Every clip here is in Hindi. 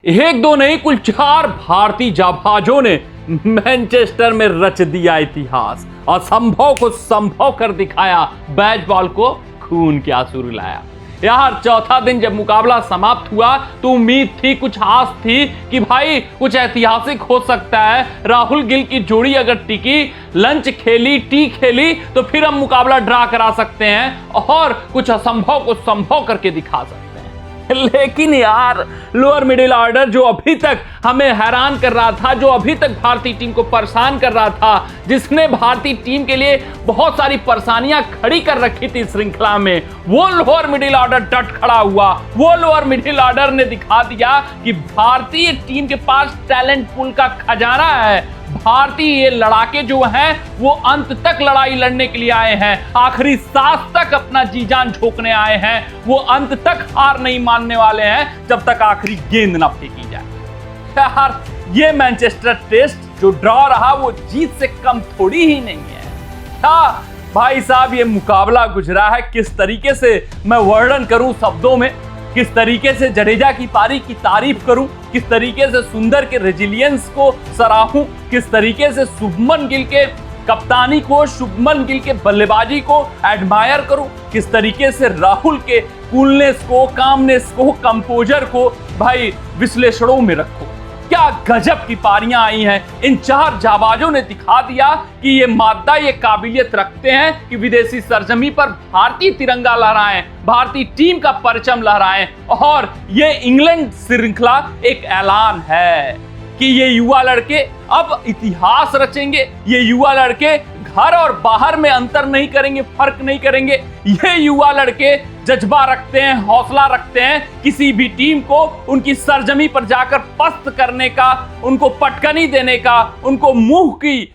एक दो नहीं, कुल 4 भारतीय जाबाजों ने मैनचेस्टर में रच दिया इतिहास। असंभव को संभव कर दिखाया, बेसबॉल को खून के आंसू रुलाया। यार चौथा दिन जब मुकाबला समाप्त हुआ तो उम्मीद थी, कुछ आस थी कि भाई कुछ ऐतिहासिक हो सकता है। राहुल गिल की जोड़ी अगर टिकी, लंच खेली, टी खेली तो फिर हम मुकाबला ड्रा करा सकते हैं और कुछ असंभव को संभव करके दिखा सकते हैं। लेकिन यार लोअर मिडिल ऑर्डर जो अभी तक हमें हैरान कर रहा था, जो अभी तक भारतीय टीम को परेशान कर रहा था, जिसने भारतीय टीम के लिए बहुत सारी परेशानियां खड़ी कर रखी थी श्रृंखला में, वो लोअर मिडिल ऑर्डर डट खड़ा हुआ। वो लोअर मिडिल ऑर्डर ने दिखा दिया कि भारतीय टीम के पास टैलेंट पूल का खजाना है। भारतीय ये लड़ाके जो हैं वो अंत तक लड़ाई लड़ने के लिए आए हैं, आखिरी सांस तक अपना जी जान झोंकने आए हैं। वो अंत तक हार नहीं मानने वाले हैं जब तक आखिरी गेंद ना फेंकी जाए। यार ये मैनचेस्टर टेस्ट जो ड्रॉ रहा वो जीत से कम थोड़ी ही नहीं है। हाँ भाई साहब, ये मुकाबला गुजरा है किस तरीके से मैं वर्णन करूं शब्दों में, किस तरीके से जडेजा की पारी की तारीफ करूं, किस तरीके से सुंदर के रेजिलियंस को सराहूं, किस तरीके से शुभमन गिल के कप्तानी को, शुभमन गिल के बल्लेबाजी को एडमायर करूं, किस तरीके से राहुल के कूलनेस को, कामनेस को, कंपोजर को भाई विश्लेषणों में रखो। क्या गजब की पारियां आई हैं। इन 4 जाबाजों ने दिखा दिया कि ये मादा, ये काबिलियत रखते हैं कि विदेशी सरजमी पर भारतीय तिरंगा लहराएं, भारतीय टीम का परचम लहराएं। और ये इंग्लैंड श्रृंखला एक ऐलान है कि ये युवा लड़के अब इतिहास रचेंगे। ये युवा लड़के घर और बाहर में अंतर नहीं करेंगे, फर्क नहीं करेंगे। ये युवा लड़के जज्बा रखते हैं, हौसला रखते हैं किसी भी टीम को उनकी सरजमी पर जाकर पस्त करने का, उनको पटकनी देने का, उनको मुंह की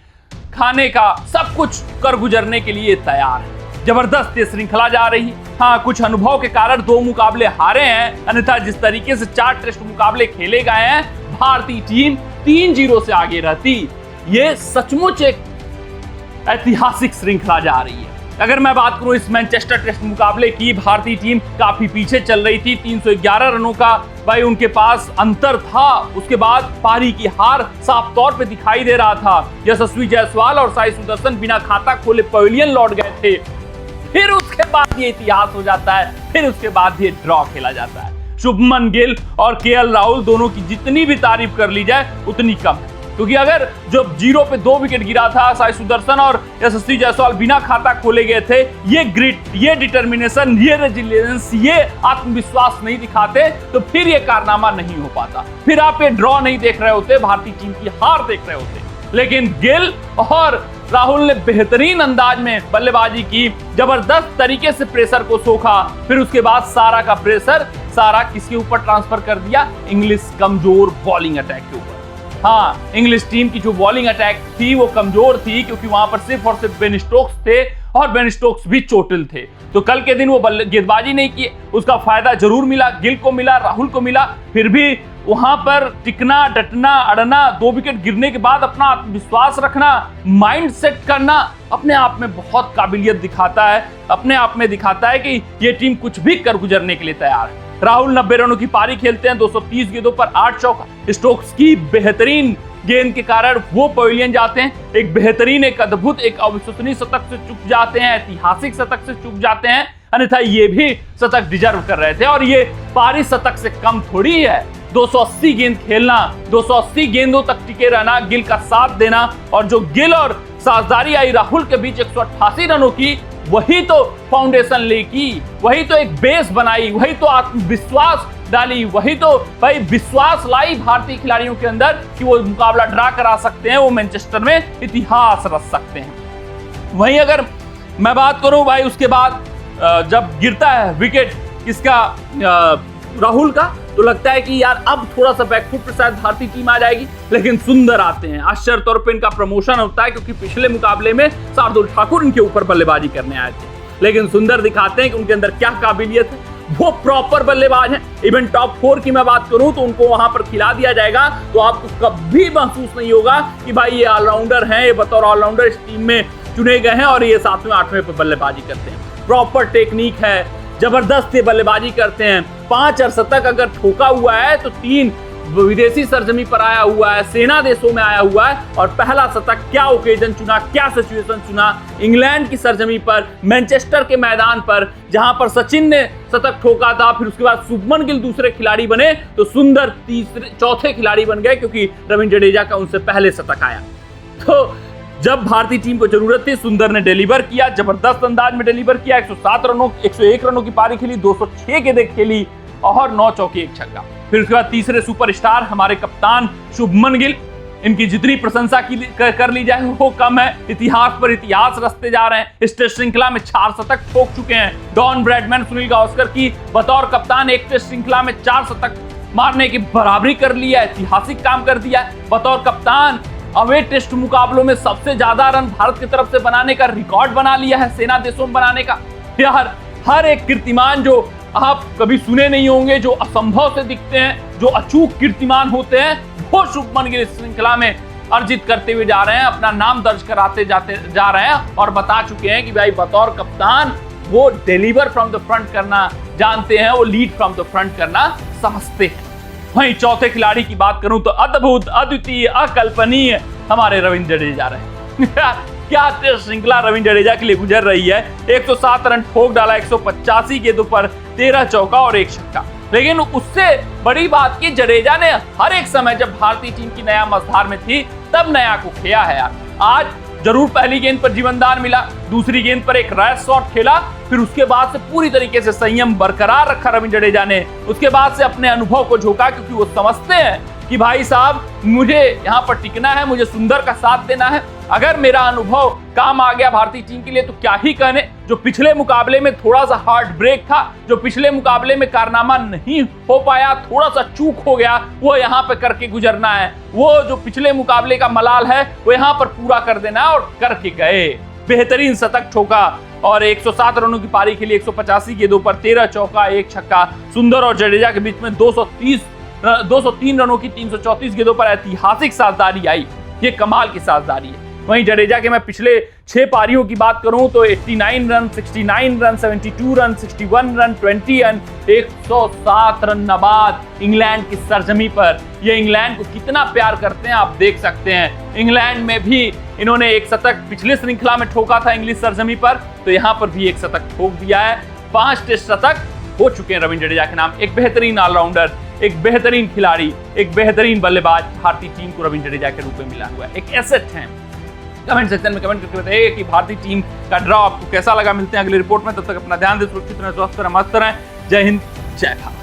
खाने का, सब कुछ कर गुजरने के लिए तैयार है। जबरदस्त ये श्रृंखला जा रही है। हाँ, कुछ अनुभव के कारण 2 मुकाबले हारे हैं, अन्यथा जिस तरीके से 4 टेस्ट मुकाबले खेले गए हैं, भारतीय टीम 3-0 से आगे रहती। ये सचमुच एक ऐतिहासिक श्रृंखला जा रही है। अगर मैं बात करूं इस मैनचेस्टर टेस्ट मुकाबले की, भारतीय टीम काफी पीछे चल रही थी। 311 रनों का भाई उनके पास अंतर था। उसके बाद पारी की हार साफ तौर पे दिखाई दे रहा था। यशस्वी जायसवाल और साई सुदर्शन बिना खाता खोले पवेलियन लौट गए थे। फिर उसके बाद ये इतिहास हो जाता है, फिर उसके बाद ये ड्रॉ खेला जाता है। शुभमन गिल और केएल राहुल दोनों की जितनी भी तारीफ कर ली जाए उतनी कम है, क्योंकि अगर जो 0 पे 2 विकेट गिरा था, साई सुदर्शन और यशस्वी जायसवाल बिना खाता खोले गए थे, ये ग्रिट, ये डिटर्मिनेशन, ये रेजिलियंस, ये आत्मविश्वास नहीं दिखाते तो फिर ये कारनामा नहीं हो पाता। फिर आप ये ड्रॉ नहीं देख रहे होते, भारतीय टीम की हार देख रहे होते। लेकिन गिल और राहुल ने बेहतरीन अंदाज में बल्लेबाजी की, जबरदस्त तरीके से प्रेशर को सोखा। फिर उसके बाद सारा का प्रेशर सारा किसके ऊपर ट्रांसफर कर दिया? इंग्लिश कमजोर बॉलिंग अटैक के ऊपर। हाँ, इंग्लिश टीम की जो बॉलिंग अटैक थी वो कमजोर थी, क्योंकि वहां पर सिर्फ और सिर्फ बेन स्टोक्स थे और बेन स्टोक्स भी चोटिल थे। तो कल के दिन वो गेंदबाजी नहीं की, उसका फायदा जरूर मिला, गिल को मिला, राहुल को मिला। फिर भी वहां पर टिकना, डटना, अड़ना, 2 विकेट गिरने के बाद अपना आत्मविश्वास रखना, माइंड सेट करना अपने आप में बहुत काबिलियत दिखाता है। अपने आप में दिखाता है कि ये टीम कुछ भी कर गुजरने के लिए तैयार है। राहुल 90 रनों की पारी खेलते हैं, 230 गेंदों पर 8 चौका। स्टोक्स की बेहतरीन गेंद के कारण वो पवेलियन जाते हैं, एक बेहतरीन, एक अद्भुत, एक अविश्वसनीय शतक से चूक जाते हैं, ऐतिहासिक शतक से चूक जाते हैं। अन्यथा ये भी शतक डिजर्व कर रहे थे और ये पारी शतक से कम थोड़ी है। 280 गेंद खेलना, 280 गेंदों तक टिके रहना, गिल का साथ देना, और जो गिल और साझेदारी आई राहुल के बीच 188 रनों की, वही तो फाउंडेशन लेकी, वही तो एक बेस बनाई, वही तो आत्मविश्वास डाली, वही तो भाई विश्वास लाई भारतीय खिलाड़ियों के अंदर कि वो मुकाबला ड्रा करा सकते हैं, वो मैनचेस्टर में इतिहास रच सकते हैं। वहीं अगर मैं बात करूं भाई उसके बाद जब गिरता है विकेट किसका, राहुल का, तो लगता है कि यार अब थोड़ा सा बैकफुट पे शायद भारतीय टीम आ जाएगी। लेकिन सुंदर आते हैं, आश्चर्य तौर पे इनका प्रमोशन होता है, क्योंकि पिछले मुकाबले में शार्दुल ठाकुर इनके ऊपर बल्लेबाजी करने आए थे। लेकिन सुंदर दिखाते हैं कि उनके अंदर क्या काबिलियत है, वो प्रॉपर बल्लेबाज हैं। इवन टॉप 4 की मैं बात करूं तो उनको वहां पर खिला दिया जाएगा तो आपको कभी महसूस नहीं होगा कि भाई ये ऑलराउंडर हैं, ये बतौर ऑलराउंडर इस टीम में चुने गए हैं और ये 7वें 8वें पे बल्लेबाजी करते हैं। प्रॉपर टेक्निक है, जबरदस्त ये बल्लेबाजी करते हैं। 5 अर्धशतक अगर ठोका हुआ है तो 3 विदेशी सरजमी पर आया हुआ है, सेना देशों में आया हुआ है, और पहला शतक क्या ओकेजन चुना, क्या सिचुएशन चुना, इंग्लैंड की सरजमी पर, मैनचेस्टर के मैदान पर, जहां पर सचिन ने शतक ठोका था, फिर उसके बाद शुभमन गिल दूसरे खिलाड़ी बने, तो सुंदर चौथे खिलाड़ी बन गए, क्योंकि रविंद्र जडेजा का उनसे पहले शतक आया। तो जब भारतीय टीम को जरूरत थी, सुंदर ने डिलीवर किया, जबरदस्त अंदाज में डिलीवर किया। 101 रनों की पारी खेली, 206 गेंदें खेली और 9 चौके 1 छक्का। फिर उसके बाद तीसरे सुपरस्टार हमारे कप्तान शुभमन गिल, इनकी जितनी प्रशंसा कर ली जाए वो कम है। इतिहास पर इतिहास रचते जा रहे हैं, इस टेस्ट श्रृंखला में 4 शतक ठोक चुके हैं। डॉन ब्रैडमैन, सुनील गावस्कर की बतौर कप्तान एक टेस्ट श्रृंखला में 4 शतक मारने की बराबरी कर लिया, ऐतिहासिक काम कर दिया। बतौर कप्तान अवे टेस्ट मुकाबलों में सबसे ज्यादा रन भारत की तरफ से बनाने का रिकॉर्ड बना लिया है, सेना देशों में बनाने का। यार हर एक कीर्तिमान जो आप कभी सुने नहीं होंगे, जो असंभव से दिखते हैं, जो अचूक कीर्तिमान होते हैं, वो शुभमन गिल इस श्रृंखला में अर्जित करते हुए जा रहे हैं, अपना नाम दर्ज कराते जा रहे हैं, और बता चुके हैं कि भाई बतौर कप्तान वो डिलीवर फ्रॉम द फ्रंट करना जानते हैं, वो लीड फ्रॉम द फ्रंट करना समझते हैं। वहीं चौथे खिलाड़ी की बात करूं तो अद्भुत, अद्वितीय, अकल्पनीय हमारे रविंद्र जडेजा रहे। क्या टेस्ट श्रृंखला रविंद्र जडेजा के लिए गुजर रही है। 107 रन ठोक डाला 185 गेंदों पर, 13 चौका और 1 छक्का। लेकिन उससे बड़ी बात की, जडेजा ने हर एक समय जब भारतीय टीम की नया मझधार में थी तब नया को खेया है यार। आज जरूर पहली गेंद पर जीवनदान मिला, दूसरी गेंद पर एक रैश शॉट खेला, फिर उसके बाद से पूरी तरीके से संयम बरकरार रखा रविंद्र जडेजा ने। उसके बाद से अपने अनुभव को झोंका, क्योंकि वो समझते हैं कि भाई साहब मुझे यहाँ पर टिकना है, मुझे सुंदर का साथ देना है। अगर मेरा अनुभव काम आ गया भारतीय टीम के लिए तो क्या ही कहने। जो पिछले मुकाबले में थोड़ा सा हार्ट ब्रेक था, जो पिछले मुकाबले में कारनामा नहीं हो पाया, थोड़ा सा चूक हो गया, वो यहाँ पे करके गुजरना है। वो जो पिछले मुकाबले का मलाल है वो यहाँ पर पूरा कर देना, और करके गए। बेहतरीन शतक ठोका और 107 रनों की पारी खेली, 185 गेंदों पर, 13 चौका 1 छक्का। सुंदर और जडेजा के बीच में 203 रनों की 334 गेंदों पर ऐतिहासिक साझेदारी आई। ये कमाल की साझेदारी है। वहीं जडेजा के मैं पिछले 6 पारियों की बात करूं तो 89 run, 69 run, 72 run, 61 run, 20 run, 107 run नबाद इंग्लैंड की सरजमी पर। ये इंग्लैंड को कितना प्यार करते हैं आप देख सकते हैं। इंग्लैंड में भी इन्होंने एक शतक पिछले श्रृंखला में ठोका था इंग्लिश सरजमी पर, तो यहाँ पर भी एक शतक ठोक दिया है। 5 टेस्ट शतक हो चुके हैं रविंद्र जडेजा के नाम। एक बेहतरीन ऑलराउंडर, एक बेहतरीन खिलाड़ी, एक बेहतरीन बल्लेबाज भारतीय टीम को रविंद्र जडेजा के रूप में मिला हुआ है, एक एसेट है। कमेंट सेक्शन में कमेंट करके बताइए कि भारतीय टीम का ड्रॉ आपको कैसा लगा। मिलते हैं अगली रिपोर्ट में, तब तक अपना ध्यान दें, सुरक्षित रहें, स्वस्थ रहें, मस्त रहें। जय हिंद, जय भारत।